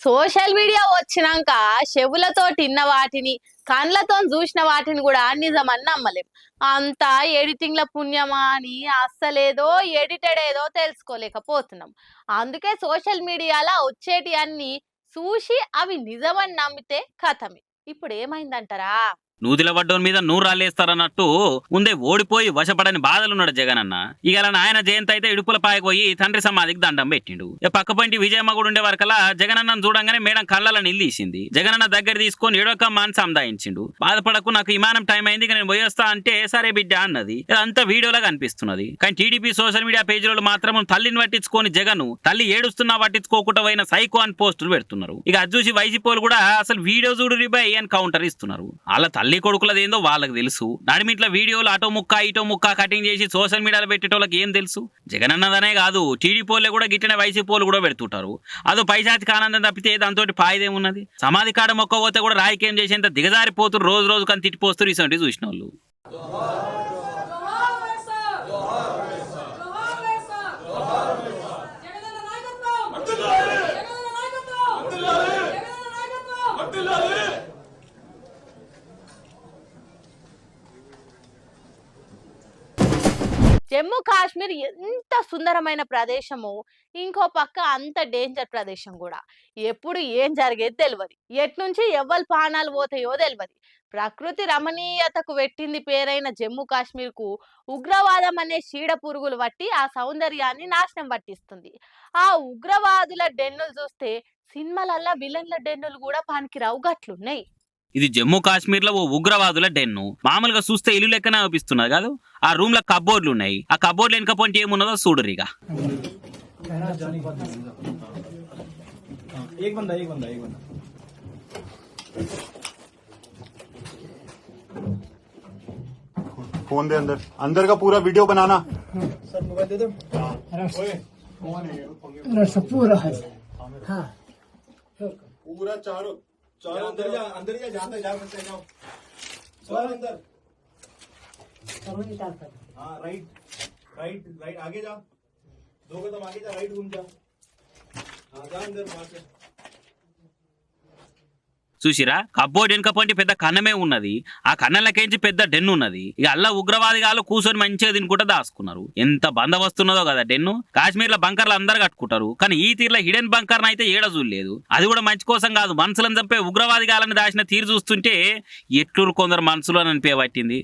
Social media వచ్చినాక చెవులతో తిన్న వాటిని కండ్లతో చూసిన వాటిని కూడా నిజమని నమ్మలేం. అంతా ఎడిటింగ్ల పుణ్యమా అని అస్సలేదో ఎడిటెడ్ ఏదో తెలుసుకోలేకపోతున్నాం. అందుకే సోషల్ మీడియాలో వచ్చేటి అన్ని చూసి అవి నిజమని నమ్మితే కథమే. ఇప్పుడు ఏమైందంటారా? నూతిల పడ్డోని మీద నూరు రాళ్ళేస్తారన్నట్టు ముందే ఓడిపోయి వశపడని బాధలున్నాడు జగనన్న. ఇక ఆయన జయంతి అయితే ఇడుపుల పాయకు పోయి తండ్రి సమాధికి దండం పెట్టిండు. పక్కపంటి విజయమ్మ కూడా ఉండే వరకలా జగనన్నను చూడంగానే మేడం కళ్ళ నీళ్ళు తీసింది. జగనన్న దగ్గర తీసుకొని ఏడొక్క మాని సందాయించిండు. బాధపడకు, నాకు విమానం టైం అయింది, నేను పోయొస్తా అంటే సరే బిడ్డ అన్నది. ఇదంతా వీడియోలో కనిపిస్తున్నది. కానీ టీడీపీ సోషల్ మీడియా పేజీలో మాత్రం తల్లిని పట్టించుకొని జగన్ తల్లి ఏడుస్తున్నా పట్టించుకోకుండా పోయిన సైకో అని పోస్టులు పెడుతున్నారు. ఇక అది చూసి వైసీపీలు కూడా అసలు వీడియో చూడు రిబై అని కౌంటర్ ఇస్తున్నారు. వాళ్ళ తల్లి కొడుకులదేందో వాళ్ళకి తెలుసు. నడిమిట్ల వీడియోలు అటో ముక్క ఇటో ముక్క కటింగ్ చేసి సోషల్ మీడియాలో పెట్టేటోళ్ళకి ఏం తెలుసు? జగన్ అన్నదనే కాదు, టీడీపీలే కూడా గిట్టిన వైసీపీలు కూడా పెడుతుంటారు. అదో పైశాచిక ఆనందం తప్పితే దాంతో పాయిదేమున్నది? సమాధి కాడ మొక్క పోతే కూడా రాజకీయం చేసేంత దిగజారిపోతున్నారు. రోజు రోజు కానీ తిట్టిపోస్తారు ఇసంటి చూసిన వాళ్ళు. జమ్మూ కాశ్మీర్ ఎంత సుందరమైన ప్రదేశమో, ఇంకో పక్క అంత డేంజర్ ప్రదేశం కూడా. ఎప్పుడు ఏం జరిగేది తెలియదు, ఎట్నుంచి ఎవ్వరు ప్రాణాలు పోతాయో తెలియదు. ప్రకృతి రమణీయతకు పెట్టింది పేరైన జమ్మూ కాశ్మీర్ కు ఉగ్రవాదం అనే చీడ పురుగులు పట్టి ఆ సౌందర్యాన్ని నాశనం పట్టిస్తుంది. ఆ ఉగ్రవాదుల డెన్నులు చూస్తే సినిమాలల్లా విలన్ల డెన్నులు కూడా పనికిరావు గట్లున్నాయి. ఇది జమ్మూ కాశ్మీర్ లో ఓ ఉగ్రవాదుల డెన్ను. మామూలుగా చూస్తే ఇల్లు లెక్కనే అనిపిస్తున్నది కాదు. ఆ రూమ్ లో కబోర్డ్లు ఉన్నాయి. ఆ కబోర్డ్లు వెనకపోతే ఏమున్నదో చూడరిగా. फोन दे अंदर अंदर का पूरा वीडियो बनाना सर। मोबाइल दे दो। सब पूरा है। हाँ पूरा चारों चारों अंदर जा जाते जा सकते जाओ सर अंदर। हाँ राइट राइट राइट आगे जा, 2 कदम आगे जा, राइट घूम जा। हाँ जा अंदर वहां से। చూసిరా, కబ్బోర్డ్ వెనకపోంటి పెద్ద కన్నమే ఉన్నది. ఆ కన్నలకేంచి పెద్ద డెన్ను ఉన్నది. ఇక అల్లా ఉగ్రవాదిగాలు కూర్చొని మంచిగా తినుకుంటా దాచుకున్నారు. ఎంత బందవస్తున్నదో కదా డెన్ను. కాశ్మీర్ లో బంకర్లు అందరు కట్టుకుంటారు, కానీ ఈ తీరులో హిడెన్ బంకర్ అయితే ఏడ చూడలేదు. అది కూడా మంచి కోసం కాదు, మనుషులను చంపే ఉగ్రవాదిగాలను దాచిన తీరు చూస్తుంటే ఎట్లు కొందరు మనుషులు అని అనిపించబట్టింది.